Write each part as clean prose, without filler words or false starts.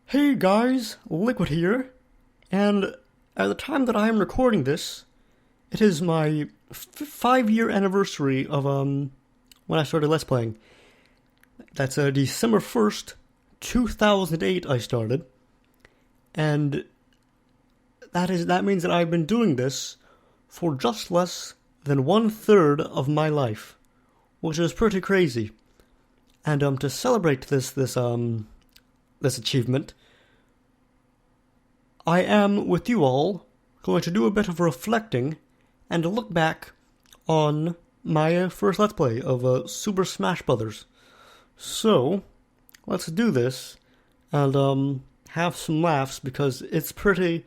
Hey guys, Liquid here, and at the time that I am recording this, it is my 5-year anniversary of when I started Let's Playing. That's December 1st, 2008 I started, and that means that I've been doing this for just less than 1/3 of my life, which is pretty crazy. And to celebrate this achievement, I am, with you all, going to do a bit of reflecting and a look back on my first Let's Play of Super Smash Brothers. So, let's do this and have some laughs because it's a pretty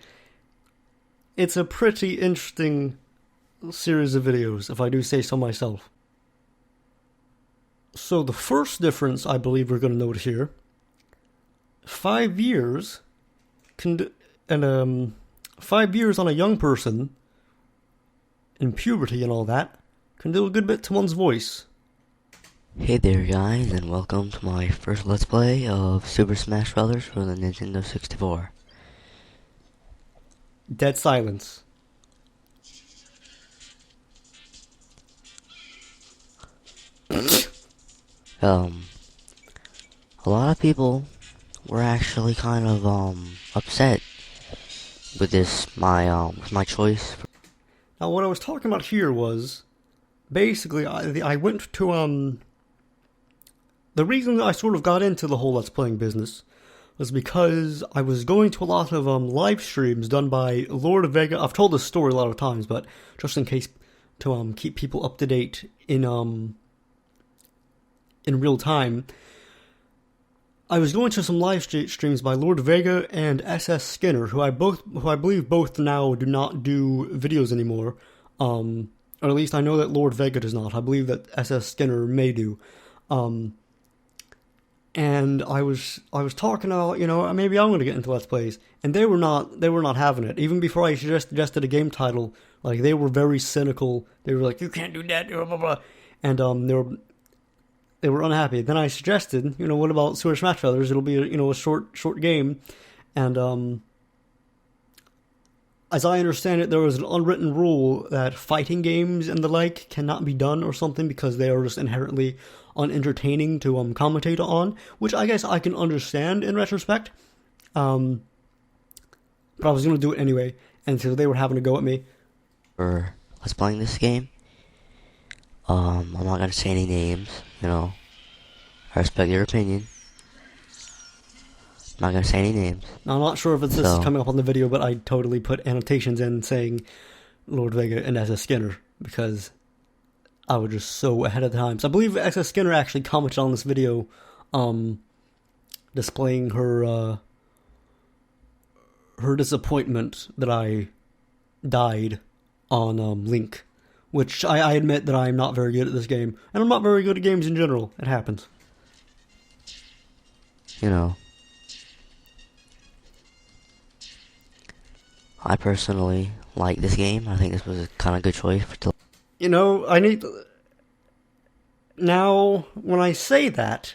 interesting series of videos, if I do say so myself. So the first difference I believe we're going to note here, 5 years and 5 years on a young person in puberty and all that can do a good bit to one's voice. Hey there guys, and welcome to my first Let's Play of Super Smash Brothers for the Nintendo 64. Dead silence. A lot of people were actually kind of upset with my choice. Now what I was talking about here was basically I went to the reason I sort of got into the whole Let's Playing business was because I was going to a lot of live streams done by Lord Vega. I've told this story a lot of times, but just in case to keep people up to date in real time, I was going to some live streams by Lord Vega and SS Skinner, who I believe both now do not do videos anymore. Or at least I know that Lord Vega does not. I believe that SS Skinner may do. And I was talking about, maybe I'm going to get into Let's Plays, and they were not having it. Even before I suggested a game title, like, they were very cynical. They were like, "You can't do that," blah, blah, blah. And they were unhappy. Then I suggested, what about Super Smash Brothers? It'll be a short game, and as I understand it, there was an unwritten rule that fighting games and the like cannot be done or something because they are just inherently unentertaining to commentate on, which I guess I can understand in retrospect. But I was going to do it anyway, and so they were having a go at me. For Let's Playing this game, I'm not going to say any names, I respect your opinion. I'm not going to say any names. Now, I'm not sure if this is coming up on the video, but I totally put annotations in saying Lord Vega and SS Skinner because I was just so ahead of the times. I believe SS Skinner actually commented on this video displaying her disappointment that I died on Link, which I admit that I'm not very good at this game, and I'm not very good at games in general. It happens. I personally like this game. I think this was a kind of good choice Now, when I say that,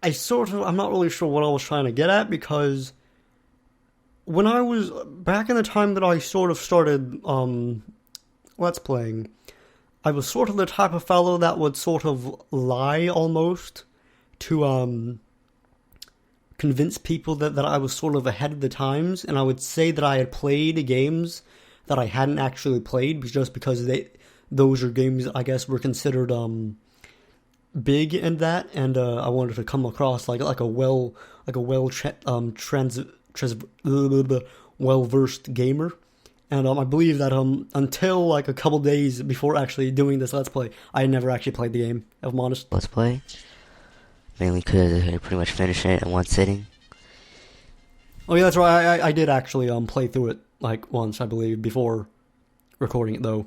I'm not really sure what I was trying to get at, because when I was back in the time that I sort of started Let's Playing, I was sort of the type of fellow that would sort of lie almost to convince people that I was sort of ahead of the times, and I would say that I had played games that I hadn't actually played just because those are games I guess were considered big in that, and I wanted to come across like a well versed gamer. And I believe that until like a couple days before actually doing this Let's Play, I had never actually played the game, if I'm honest. Let's Play, mainly because I pretty much finished it in one sitting. Oh yeah, that's right. I did actually play through it like once, I believe, before recording it though,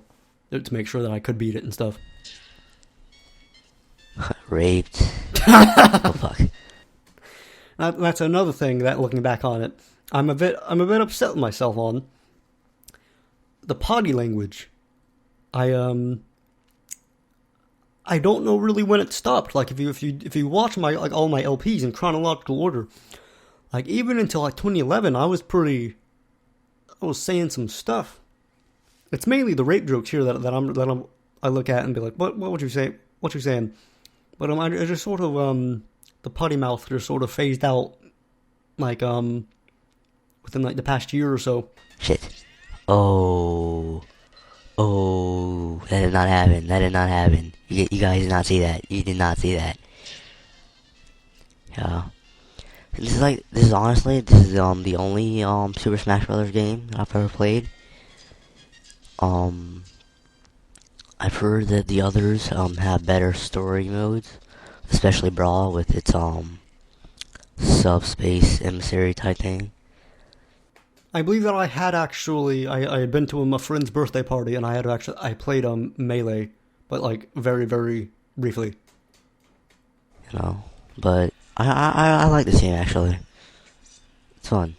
to make sure that I could beat it and stuff. Raped. Oh fuck. That's another thing that, looking back on it, I'm a bit upset with myself on. The potty language. I don't know really when it stopped. Like if you watch my all my LPs in chronological order, Like even until like 2011, I was saying some stuff. It's mainly the rape jokes here I look at and be like, what would you say? What you saying? But I just sort of the potty mouth just sort of phased out like within like the past year or so. Shit. Oh. Oh. That did not happen. That did not happen. You guys did not see that. You did not see that. Yeah. This is honestly, this is the only Super Smash Brothers game I've ever played. I've heard that the others have better story modes, especially Brawl with its subspace emissary type thing. I believe that I had actually I had been to a friend's birthday party and I played Melee, but like very very briefly. You know, but I like this game actually. It's fun.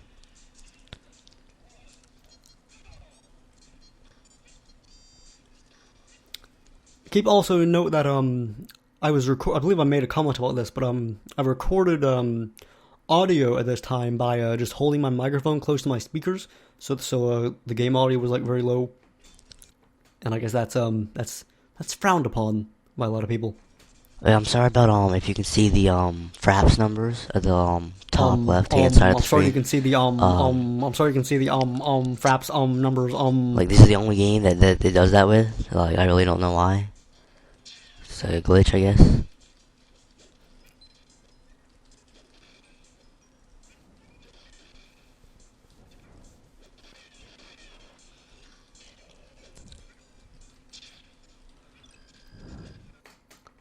Keep also note that I believe I made a comment about this, but I recorded audio at this time by just holding my microphone close to my speakers, so the game audio was like very low, and I guess that's frowned upon by a lot of people. I'm sorry about if you can see the fraps numbers at the top left hand side of the screen. I'm sorry you can see the I'm sorry you can see the fraps numbers Like this is the only game that it does that with. Like I really don't know why. It's like a glitch, I guess.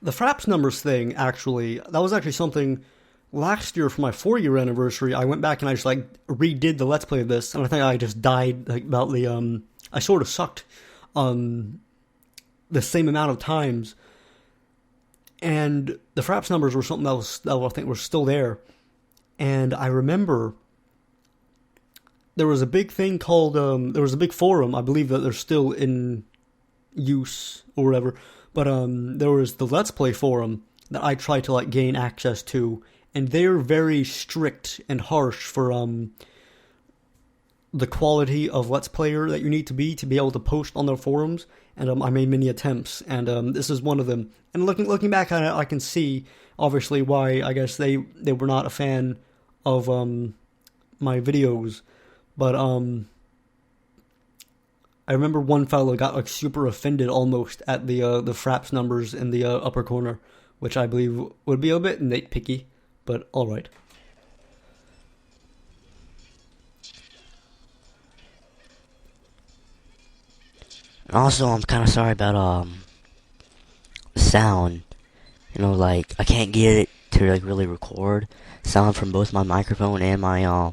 The fraps numbers thing, actually, that was actually something last year for my 4-year anniversary. I went back and I just like redid the Let's Play of this, and I think I just died like about the I sort of sucked the same amount of times, and the fraps numbers were something that I think were still there, and I remember there was a big thing called there was a big forum. I believe that they're still in use or whatever. But there was the Let's Play forum that I tried to like gain access to, and they're very strict and harsh for the quality of Let's Player that you need to be able to post on their forums. And I made many attempts, and this is one of them. And looking back at it, I can see obviously why I guess they were not a fan of my videos, but I remember one fellow got like super offended almost at the fraps numbers in the upper corner, which I believe would be a bit nitpicky, but all right. And also, I'm kind of sorry about the sound. You know, like I can't get it to like really record sound from both my microphone and my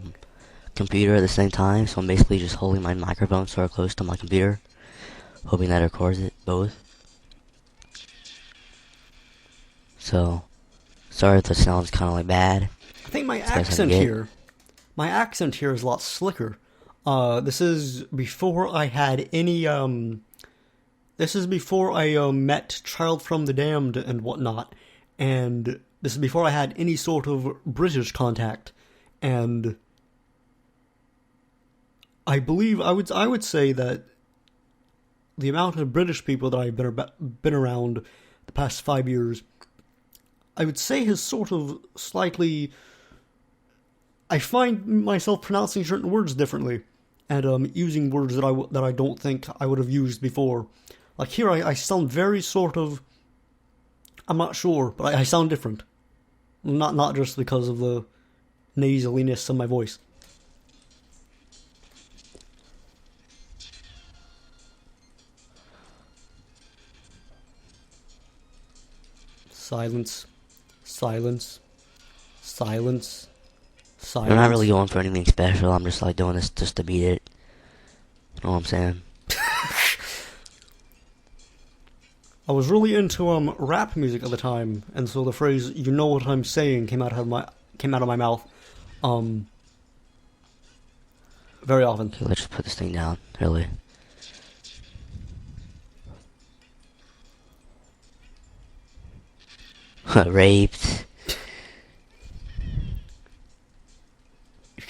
computer at the same time, so I'm basically just holding my microphone so close to my computer, hoping that it records it both. So, sorry if the sound's kind of like bad. I think my accent here is a lot slicker. This is before I had any this is before I met Child from the Damned and whatnot, and this is before I had any sort of British contact, and I believe I would say that the amount of British people that I've been around the past 5 years, I would say has sort of slightly. I find myself pronouncing certain words differently, and using words that I don't think I would have used before. Like here, I sound very sort of. I'm not sure, but I sound different. Not just because of the nasaliness of my voice. Silence. Silence. Silence. Silence. I'm not really going for anything special. I'm just like doing this just to beat it. You know what I'm saying? I was really into rap music at the time, and so the phrase "you know what I'm saying" came out of my mouth very often. Okay, let's just put this thing down. Really. Raped.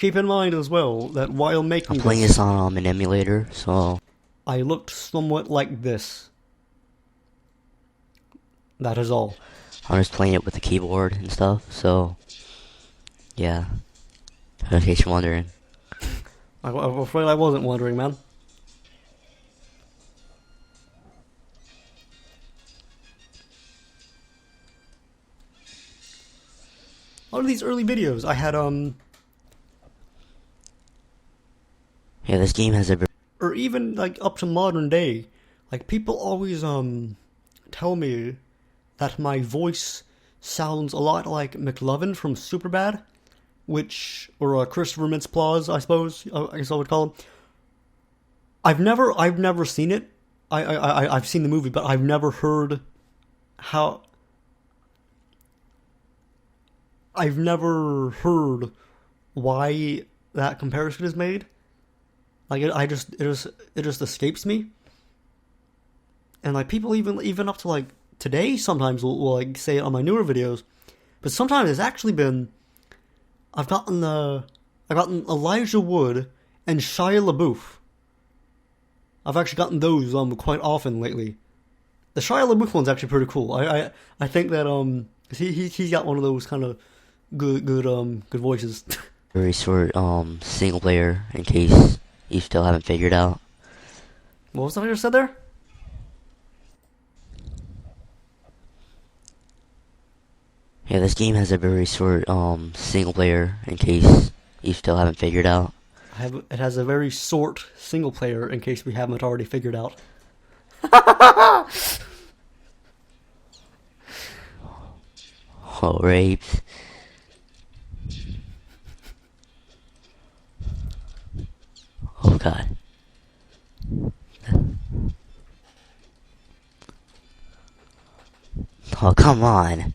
keep in mind as well that while making I'm playing this on an emulator, so I looked somewhat like this. That is all. I'm just playing it with the keyboard and stuff, so yeah. In case you're wondering. I'm afraid I wasn't wondering, man. A lot of these early videos, I had, Yeah, this game has a or even, like, up to modern day, like, people always, tell me that my voice sounds a lot like McLovin from Superbad, or Christopher Mintz-Plasse, I suppose, I guess I would call him. I've never seen it. I've seen the movie, but I've never heard how. I've never heard why that comparison is made. Like it just escapes me. And like people even up to like today sometimes will like say it on my newer videos, but sometimes it's actually been. I've gotten Elijah Wood and Shia LaBeouf. I've actually gotten those quite often lately. The Shia LaBeouf one's actually pretty cool. I think that he's got one of those kind of good voices. very short single player in case you still haven't figured out. What was that I just said there? Yeah, this game has a very short single player in case you still haven't figured out. It has a very short single player in case we haven't already figured out. Oh, rapes. Oh god. Oh, come on.